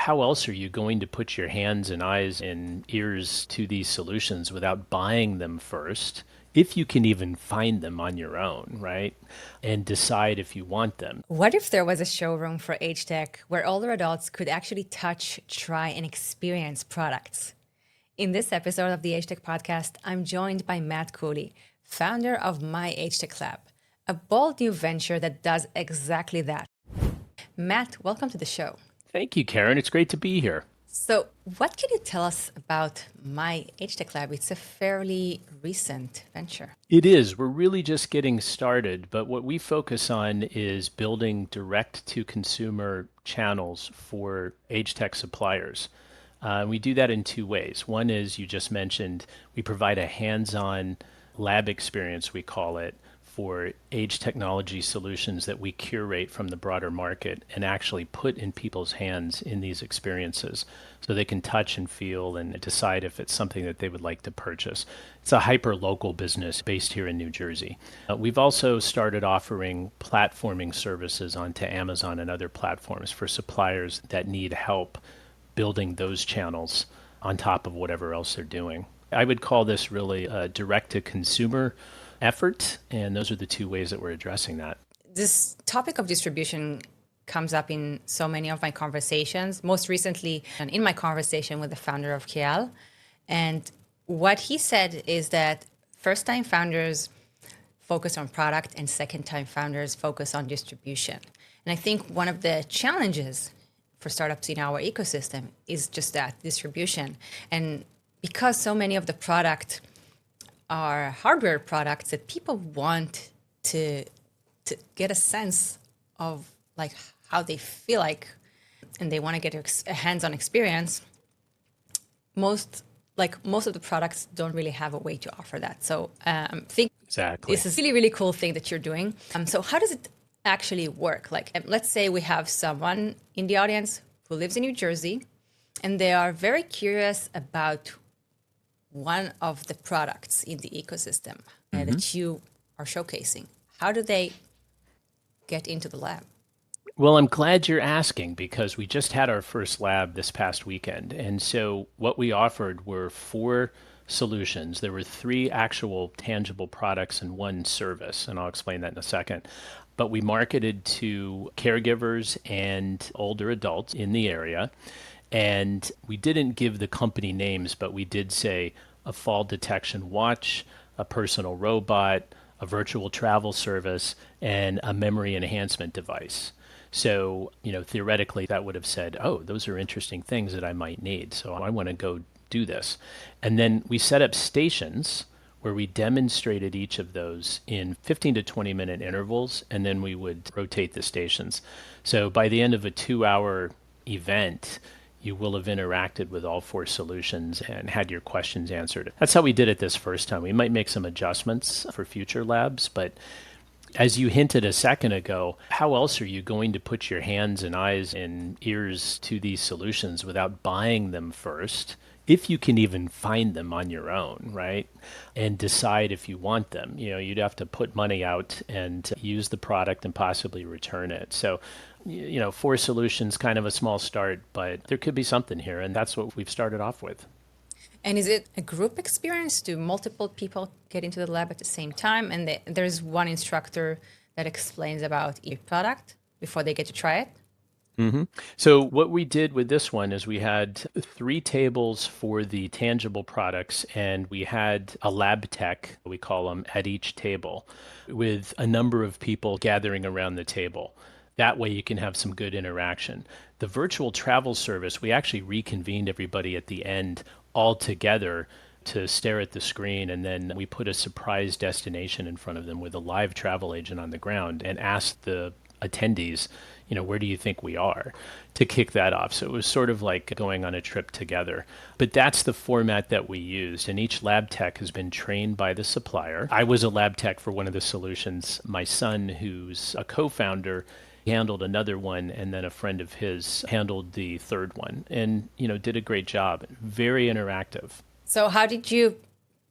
how else are you going to put your hands and eyes and ears to these solutions without buying them first, if you can even find them on your own, right? And decide if you want them. What if there was a showroom for age tech where older adults could actually touch, try, and experience products? In this episode of the AgeTech podcast, I'm joined by Matt Cooley, founder of My AgeTech Lab, a bold new venture that does exactly that. Matt, welcome to the show. Thank you, Karen. It's great to be here. So, what can you tell us about My AgeTech Lab? It's a fairly recent venture. It is. We're really just getting started, but what we focus on is building direct to consumer channels for age tech suppliers. We do that in two ways. One is, you just mentioned, we provide a hands-on lab experience, we call it, for age technology solutions that we curate from the broader market and actually put in people's hands in these experiences so they can touch and feel and decide if it's something that they would like to purchase. It's a hyper-local business based here in New Jersey. We've also started offering platforming services onto Amazon and other platforms for suppliers that need help building those channels on top of whatever else they're doing. I would call this really a direct-to-consumer effort, and those are the two ways that we're addressing that. This topic of distribution comes up in so many of my conversations, most recently in my conversation with the founder of Kial. And what he said is that first-time founders focus on product and second-time founders focus on distribution. And I think one of the challenges for startups in our ecosystem is just that distribution. And because so many of the product are hardware products that people want to get a sense of like how they feel like, and they want to get a hands-on experience. Most of the products don't really have a way to offer that. So I think Exactly. this is a really, really cool thing that you're doing. So how does it actually work? Like, let's say we have someone in the audience who lives in New Jersey, and they are very curious about one of the products in the ecosystem that you are showcasing. How do they get into the lab? Well, I'm glad you're asking because we just had our first lab this past weekend. And so what we offered were 4 solutions. There were 3 actual tangible products and 1 service, and I'll explain that in a second. But we marketed to caregivers and older adults in the area. And we didn't give the company names, but we did say a fall detection watch, a personal robot, a virtual travel service, and a memory enhancement device. So, theoretically, that would have said, oh, those are interesting things that I might need. So I want to go do this. And then we set up stations where we demonstrated each of those in 15 to 20 minute intervals, and then we would rotate the stations. So by the end of a 2-hour event, you will have interacted with all 4 solutions and had your questions answered. That's how we did it this first time. We might make some adjustments for future labs, but as you hinted a second ago, how else are you going to put your hands and eyes and ears to these solutions without buying them first, if you can even find them on your own, right? And decide if you want them. You'd have to put money out and use the product and possibly return it. So, 4 solutions, kind of a small start, but there could be something here, and that's what we've started off with. And is it a group experience? Do multiple people get into the lab at the same time? And there's one instructor that explains about each product before they get to try it? So what we did with this one is we had 3 tables for the tangible products, and we had a lab tech, we call them, at each table, with a number of people gathering around the table. That way you can have some good interaction. The virtual travel service, we actually reconvened everybody at the end all together to stare at the screen, and then we put a surprise destination in front of them with a live travel agent on the ground and asked the attendees, where do you think we are, to kick that off. So it was sort of like going on a trip together. But that's the format that we used. And each lab tech has been trained by the supplier. I was a lab tech for one of the solutions. My son, who's a co-founder, handled another one, and then a friend of his handled the third one, and did a great job. Very interactive. So how did you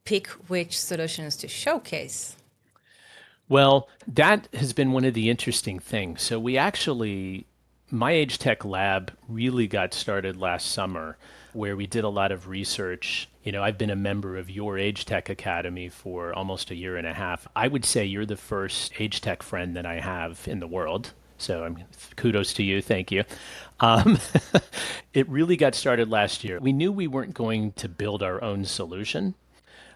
pick which solutions to showcase? Well, that has been one of the interesting things. So we actually My AgeTech Lab really got started last summer, where we did a lot of research. I've been a member of your AgeTech Academy for almost a year and a half. I would say you're the first AgeTech friend that I have in the world. So kudos to you. Thank you. Um, it really got started last year. We knew we weren't going to build our own solution.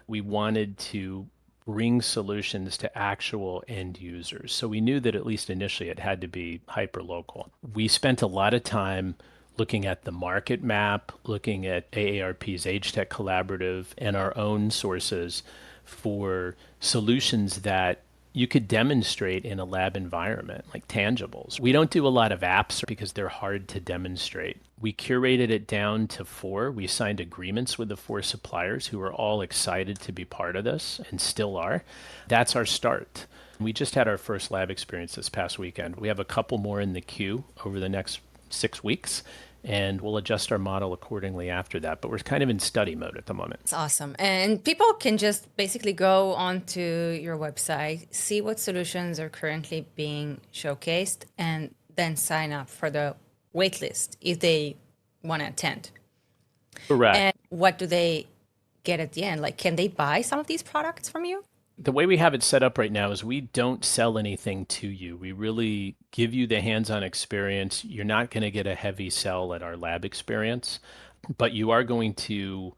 We wanted to bring solutions to actual end users. So we knew that at least initially it had to be hyper local. We spent a lot of time looking at the market map, looking at AARP's Age Tech Collaborative and our own sources for solutions that you could demonstrate in a lab environment, like tangibles. We don't do a lot of apps because they're hard to demonstrate. We curated it down to four. We signed agreements with the four suppliers who are all excited to be part of this and still are. That's our start. We just had our first lab experience this past weekend. We have a couple more in the queue over the next 6 weeks, and we'll adjust our model accordingly after that. But we're kind of in study mode at the moment. It's awesome. And people can just basically go onto your website, see what solutions are currently being showcased, and then sign up for the waitlist if they want to attend. Correct. And what do they get at the end? Like, can they buy some of these products from you? The way we have it set up right now is we don't sell anything to you. We really give you the hands-on experience. You're not going to get a heavy sell at our lab experience, but you are going to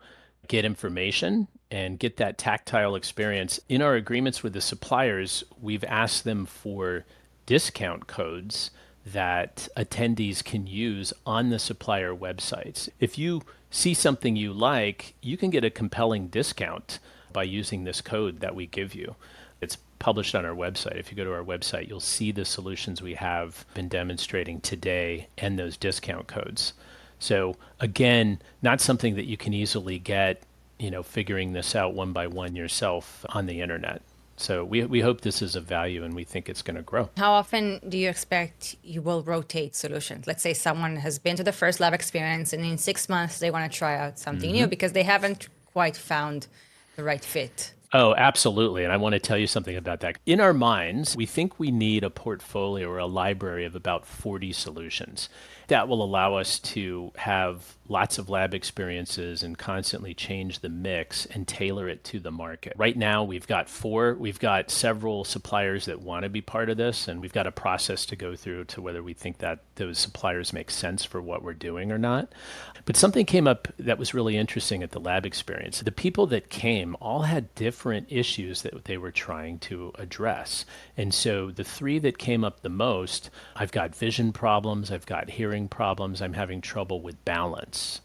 get information and get that tactile experience. In our agreements with the suppliers, we've asked them for discount codes that attendees can use on the supplier websites. If you see something you like, you can get a compelling discount by using this code that we give you. It's published on our website. If you go to our website, you'll see the solutions we have been demonstrating today and those discount codes. So again, not something that you can easily get, figuring this out one by one yourself on the internet. So we hope this is of value and we think it's going to grow. How often do you expect you will rotate solutions? Let's say someone has been to the first lab experience and in 6 months they want to try out something new because they haven't quite found the right fit. Oh, absolutely. And I want to tell you something about that. In our minds, we think we need a portfolio or a library of about 40 solutions. That will allow us to have lots of lab experiences and constantly change the mix and tailor it to the market. Right now, we've got four. We've got several suppliers that want to be part of this, and we've got a process to go through to whether we think that those suppliers make sense for what we're doing or not. But something came up that was really interesting at the lab experience. The people that came all had different issues that they were trying to address. And so the three that came up the most, I've got vision problems, I've got hearing problems, I'm having trouble with balance.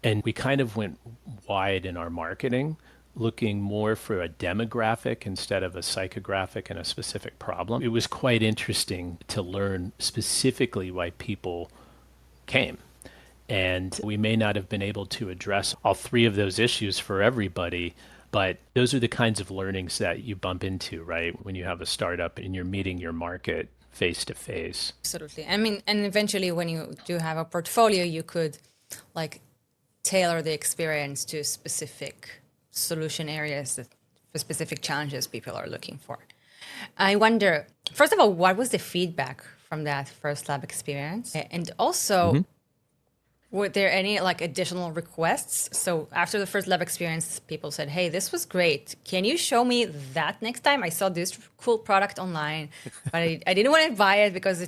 And we kind of went wide in our marketing, looking more for a demographic instead of a psychographic and a specific problem. It was quite interesting to learn specifically why people came. And we may not have been able to address all three of those issues for everybody, but those are the kinds of learnings that you bump into, right? When you have a startup and you're meeting your market face to face. Absolutely. I mean, and eventually when you do have a portfolio, you could like tailor the experience to specific solution areas that for specific challenges people are looking for. I wonder, first of all, what was the feedback from that first lab experience? And also, were there any like additional requests? So after the first lab experience, people said, "Hey, this was great. Can you show me that next time? I saw this cool product online, but I didn't want to buy it because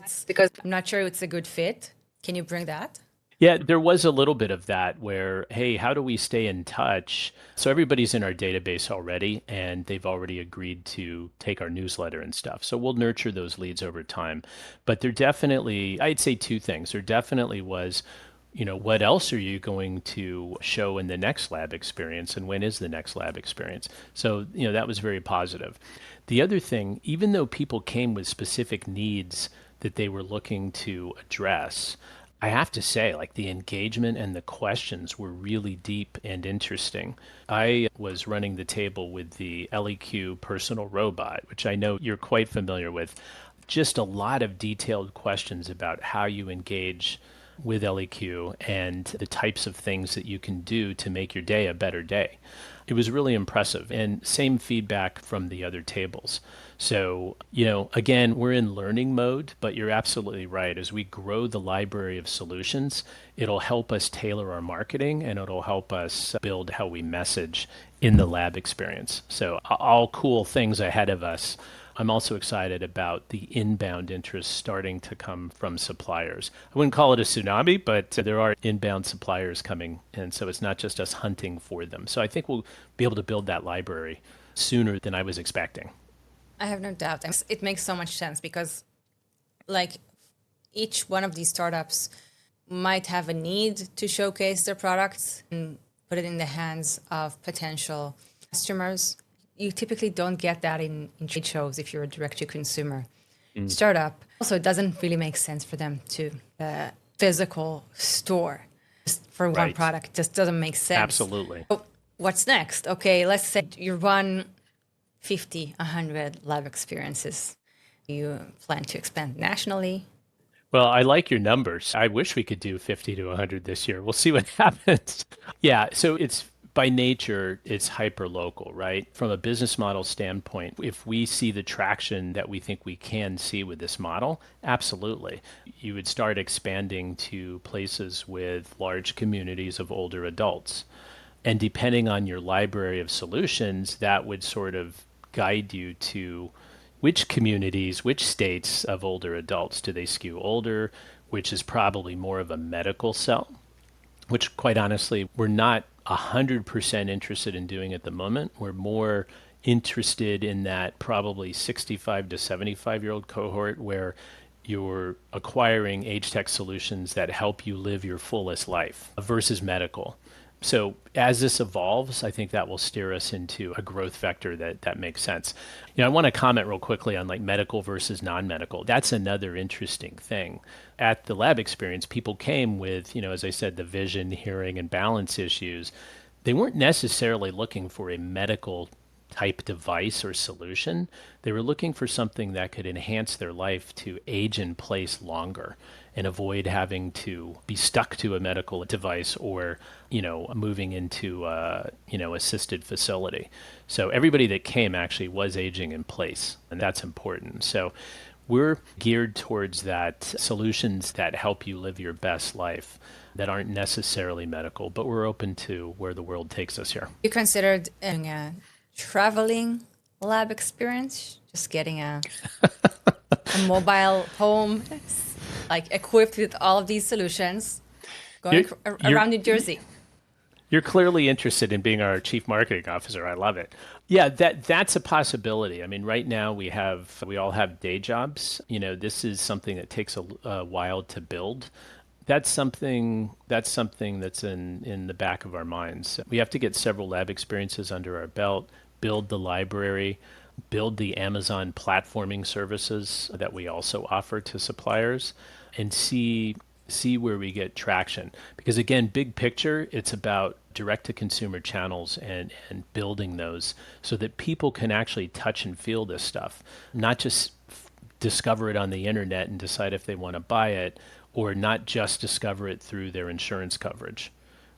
I'm not sure it's a good fit. Can you bring that?" Yeah, there was a little bit of that where, hey, how do we stay in touch? So everybody's in our database already, and they've already agreed to take our newsletter and stuff. So we'll nurture those leads over time. But there definitely, I'd say two things. There definitely was, what else are you going to show in the next lab experience, and when is the next lab experience? So, that was very positive. The other thing, even though people came with specific needs that they were looking to address, I have to say, like the engagement and the questions were really deep and interesting. I was running the table with the LEQ personal robot, which I know you're quite familiar with. Just a lot of detailed questions about how you engage with LEQ and the types of things that you can do to make your day a better day. It was really impressive. And same feedback from the other tables. So, again, we're in learning mode, but you're absolutely right. As we grow the library of solutions, it'll help us tailor our marketing and it'll help us build how we message in the lab experience. So, all cool things ahead of us. I'm also excited about the inbound interest starting to come from suppliers. I wouldn't call it a tsunami, but there are inbound suppliers coming. And so it's not just us hunting for them. So I think we'll be able to build that library sooner than I was expecting. I have no doubt. It makes so much sense because, like, each one of these startups might have a need to showcase their products and put it in the hands of potential customers. You typically don't get that in trade shows if you're a direct-to-consumer startup. Also, it doesn't really make sense for them to physical store just for one Right. product. It just doesn't make sense. Absolutely. So what's next? Okay, let's say you run 50, 100 lab experiences. You plan to expand nationally. Well, I like your numbers. I wish we could do 50 to 100 this year. We'll see what happens. Yeah, so it's by nature, it's hyper local, right? From a business model standpoint, if we see the traction that we think we can see with this model, absolutely. You would start expanding to places with large communities of older adults. And depending on your library of solutions, that would sort of guide you to which communities, which states of older adults do they skew older, which is probably more of a medical sell, which quite honestly, we're not 100% interested in doing at the moment. We're more interested in that probably 65 to 75-year-old cohort where you're acquiring age tech solutions that help you live your fullest life versus medical. So as this evolves, I think that will steer us into a growth vector that makes sense. I want to comment real quickly on like medical versus non-medical. That's another interesting thing. At the lab experience, people came with, as I said, the vision, hearing, and balance issues. They weren't necessarily looking for a medical type device or solution. They were looking for something that could enhance their life to age in place longer and avoid having to be stuck to a medical device or, moving into, assisted facility. So everybody that came actually was aging in place, and that's important. So we're geared towards that solutions that help you live your best life that aren't necessarily medical, but we're open to where the world takes us here. You considered doing a traveling lab experience, just getting a mobile home, like equipped with all of these solutions, going around New Jersey. You're clearly interested in being our chief marketing officer. I love it. Yeah, that's a possibility. I mean, right now we all have day jobs. This is something that takes a while to build. That's something that's in the back of our minds. We have to get several lab experiences under our belt, build the library, build the Amazon platforming services that we also offer to suppliers, and see where we get traction. Because again, big picture, it's about direct to consumer channels and building those so that people can actually touch and feel this stuff, not just discover it on the internet and decide if they want to buy it, or not just discover it through their insurance coverage,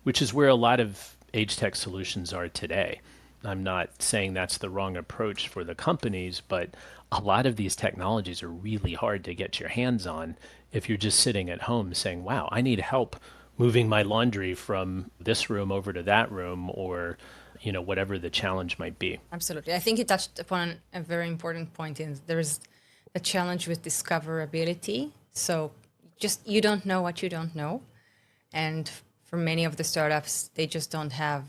which is where a lot of age tech solutions are today. I'm not saying that's the wrong approach for the companies, but a lot of these technologies are really hard to get your hands on if you're just sitting at home saying, wow, I need help moving my laundry from this room over to that room, or whatever the challenge might be. Absolutely. I think you touched upon a very important point. There's a challenge with discoverability. So you don't know what you don't know. And for many of the startups, they just don't have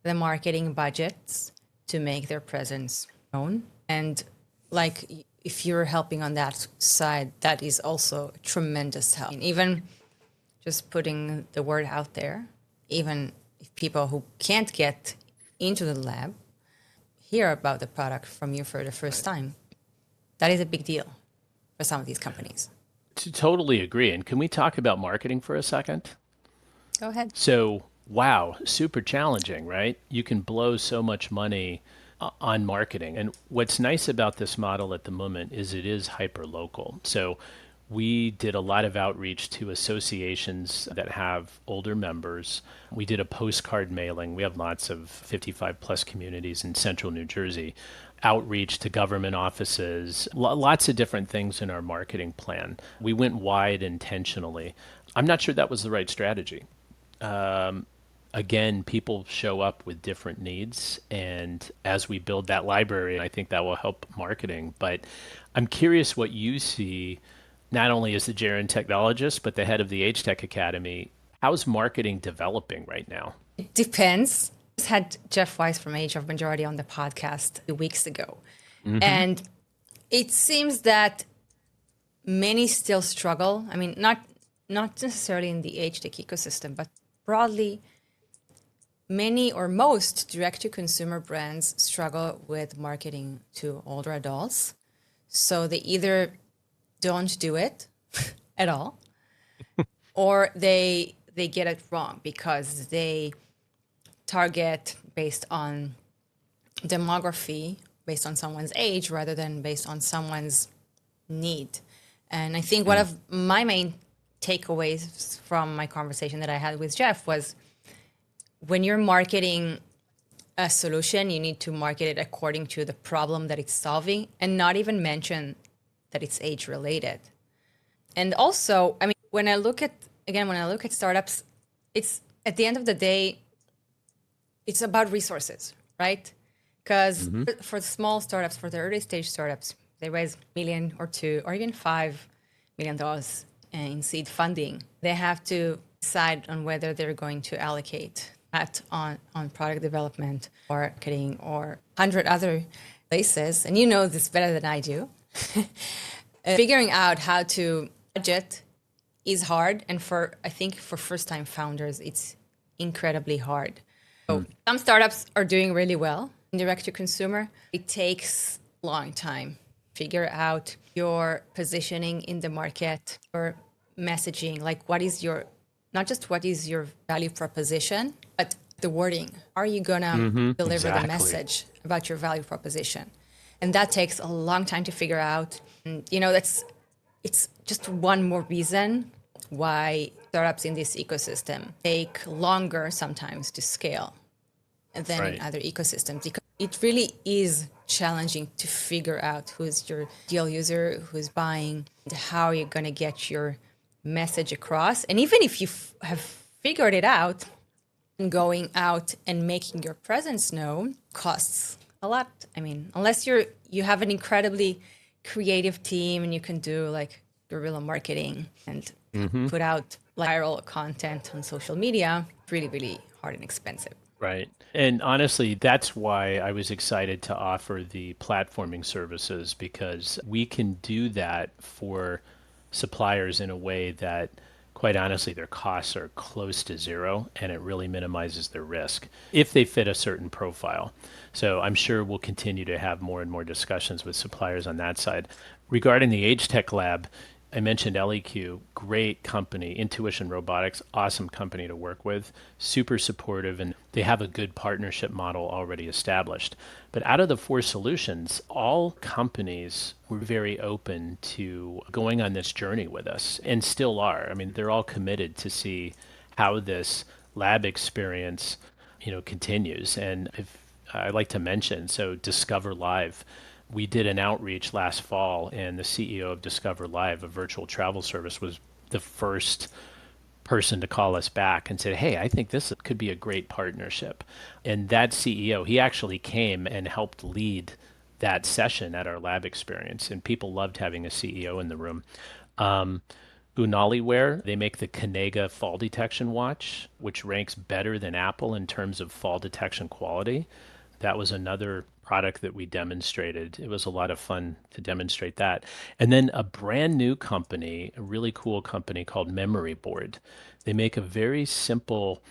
the marketing budgets to make their presence known. And like, if you're helping on that side, that is also a tremendous help. And even just putting the word out there, even if people who can't get into the lab hear about the product from you for the first time, that is a big deal for some of these companies. To totally agree. And can we talk about marketing for a second? Go ahead. So, wow, super challenging, right? You can blow so much money on marketing. And what's nice about this model at the moment is it is hyper local. So We did a lot of outreach to associations that have older members. We did a postcard mailing. We have lots of 55 plus communities in central New Jersey. Outreach to government offices, lots of different things in our marketing plan. We went wide intentionally. I'm not sure that was the right strategy. Again, people show up with different needs. And as we build that library, I think that will help marketing. But I'm curious what you see, not only as the Jaren technologist, but the head of the Age Tech Academy. How's marketing developing right now? It depends. I just had Jeff Weiss from Age of Majority on the podcast 2 weeks ago. Mm-hmm. And it seems that many still struggle. I mean, not necessarily in the age tech ecosystem, but broadly, many or most direct to consumer brands struggle with marketing to older adults. So they either don't do it at all, or they get it wrong because they target based on demography, based on someone's age, rather than based on someone's need. And I think one of my main takeaways from my conversation that I had with Jeff was when you're marketing a solution, you need to market it according to the problem that it's solving and not even mention that it's age related. And also, I mean, when I look at startups, it's at the end of the day, it's about resources, right? Because for small startups, for the early stage startups, they raise million or two or even $5 million in seed funding. They have to decide on whether they're going to allocate that on product development or marketing or 100 other places. And you know this better than I do. Figuring out how to budget is hard. And I think for first time founders, it's incredibly hard. So some startups are doing really well in direct to consumer. It takes a long time. Figure out your positioning in the market, your messaging, like not just what is your value proposition, but the wording. Are you gonna deliver the message about your value proposition? And that takes a long time to figure out. And, it's just one more reason why startups in this ecosystem take longer sometimes to scale than in other ecosystems, because it really is challenging to figure out who's your ideal user, who's buying, and how you're going to get your message across. And even if you have figured it out, going out and making your presence known costs a lot. I mean, unless you have an incredibly creative team and you can do like guerrilla marketing and put out viral content on social media, really, really hard and expensive. Right. And honestly, that's why I was excited to offer the platforming services, because we can do that for suppliers in a way that, quite honestly, their costs are close to zero and it really minimizes their risk if they fit a certain profile. So I'm sure we'll continue to have more and more discussions with suppliers on that side. Regarding the Age Tech Lab, I mentioned LEQ, great company, Intuition Robotics, awesome company to work with, super supportive, and they have a good partnership model already established. But out of the four solutions, all companies were very open to going on this journey with us and still are. I mean, they're all committed to see how this lab experience, continues. And if I like to mention, so Discover Live, we did an outreach last fall, and the CEO of Discover Live, a virtual travel service, was the first person to call us back and said, "Hey, I think this could be a great partnership." And that CEO, he actually came and helped lead that session at our lab experience, and people loved having a CEO in the room. Unaliware, they make the Kanega fall detection watch, which ranks better than Apple in terms of fall detection quality. That was another product that we demonstrated. It was a lot of fun to demonstrate that. And then a brand new company, a really cool company called Memory Board. They make a very simple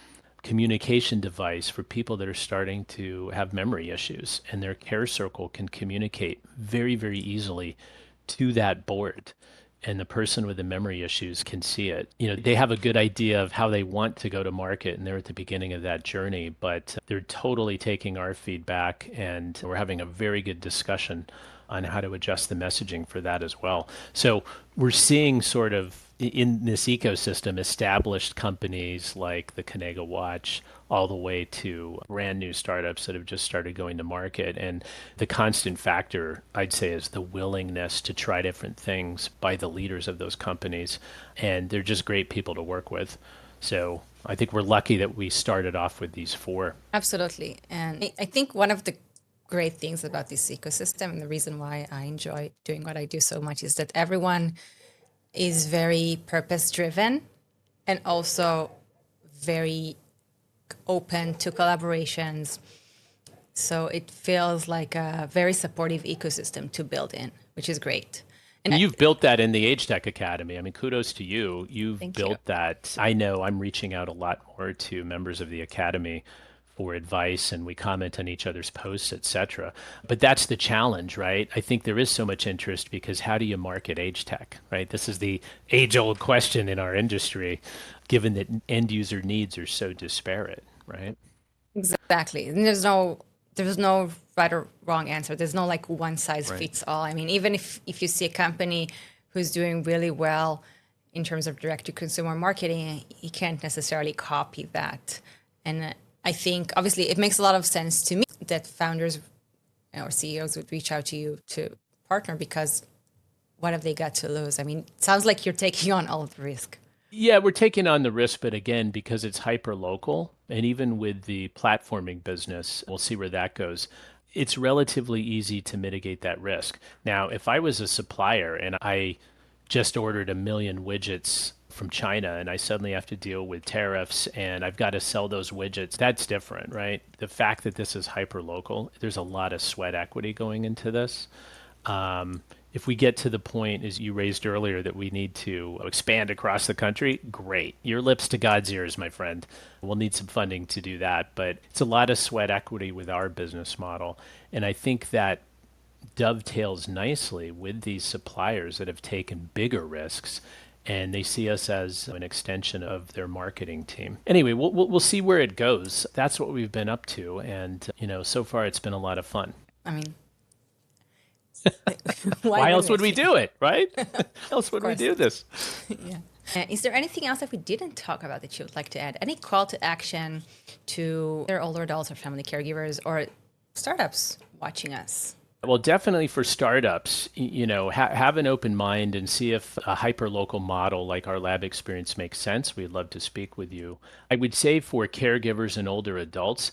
communication device for people that are starting to have memory issues, and their care circle can communicate very, very easily to that board. And the person with the memory issues can see it. They have a good idea of how they want to go to market, and they're at the beginning of that journey, but they're totally taking our feedback, and we're having a very good discussion on how to adjust the messaging for that as well. So we're seeing sort of in this ecosystem established companies like the Kanega Watch all the way to brand new startups that have just started going to market. And the constant factor, I'd say, is the willingness to try different things by the leaders of those companies. And they're just great people to work with. So I think we're lucky that we started off with these four. Absolutely. And I think one of the great things about this ecosystem and the reason why I enjoy doing what I do so much is that everyone is very purpose driven and also very open to collaborations. So it feels like a very supportive ecosystem to build in, which is great. And You've built that in the AgeTech Academy. I mean, kudos to you. You've thank you. built that. I know I'm reaching out a lot more to members of the Academy for advice and we comment on each other's posts, etc. But that's the challenge, right? I think there is so much interest because how do you market age tech, right? This is the age-old question in our industry, given that end user needs are so disparate, right? Exactly. And there's no right or wrong answer. There's no like one size Right. fits all. I mean, even if you see a company who's doing really well in terms of direct to consumer marketing, you can't necessarily copy that. And I think obviously it makes a lot of sense to me that founders or CEOs would reach out to you to partner because what have they got to lose? I mean, it sounds like you're taking on all of the risk. Yeah, we're taking on the risk, but again, because it's hyper local, and even with the platforming business, we'll see where that goes. It's relatively easy to mitigate that risk. Now, if I was a supplier and I just ordered 1 million widgets from China and I suddenly have to deal with tariffs and I've got to sell those widgets, that's different, right? The fact that this is hyper local, there's a lot of sweat equity going into this. If we get to the point, as you raised earlier, that we need to expand across the country, great. Your lips to God's ears, my friend. We'll need some funding to do that, but it's a lot of sweat equity with our business model. And I think that dovetails nicely with these suppliers that have taken bigger risks and they see us as an extension of their marketing team. Anyway, we'll see where it goes. That's what we've been up to. And, so far it's been a lot of fun. I mean, why Why else wouldn't would we it? do it, right? else Of would we course. do this? Yeah. Is there anything else that we didn't talk about that you would like to add? Any call to action to their older adults or family caregivers or startups watching us? Well, definitely for startups, have an open mind and see if a hyper local model like our lab experience makes sense. We'd love to speak with you. I would say for caregivers and older adults,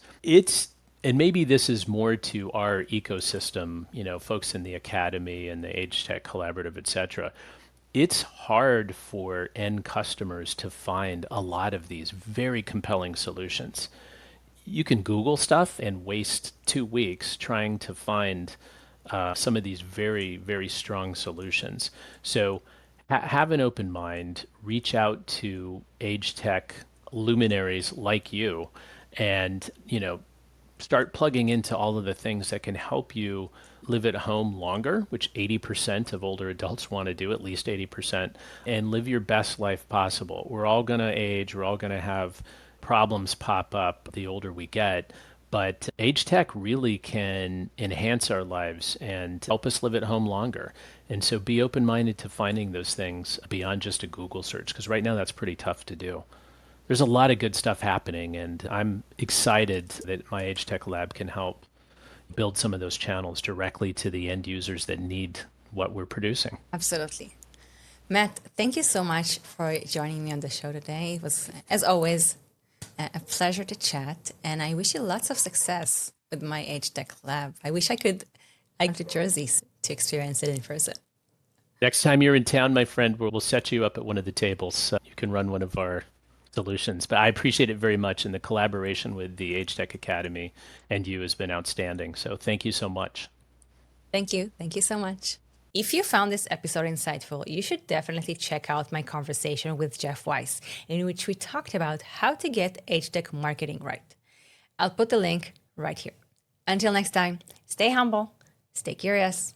and maybe this is more to our ecosystem, folks in the academy and the Age Tech Collaborative, et cetera. It's hard for end customers to find a lot of these very compelling solutions. You can Google stuff and waste 2 weeks trying to find some of these very, very strong solutions. So have an open mind, reach out to age tech luminaries like you, and, start plugging into all of the things that can help you live at home longer, which 80% of older adults want to do, at least 80%, and live your best life possible. We're all going to age, we're all going to have problems pop up the older we get, but age tech really can enhance our lives and help us live at home longer. And so be open minded to finding those things beyond just a Google search, because right now that's pretty tough to do. There's a lot of good stuff happening, and I'm excited that my Age Tech Lab can help build some of those channels directly to the end users that need what we're producing. Absolutely. Matt, thank you so much for joining me on the show today. It was, as always, a pleasure to chat, and I wish you lots of success with my Age Tech Lab. I wish I come to Jersey to experience it in person. Next time you're in town, my friend, we'll set you up at one of the tables. You can run one of our solutions. But I appreciate it very much, and the collaboration with the Age Tech Academy and you has been outstanding. So thank you so much. Thank you. Thank you so much. If you found this episode insightful, you should definitely check out my conversation with Jeff Weiss, in which we talked about how to get age tech marketing right. I'll put the link right here. Until next time, stay humble, stay curious.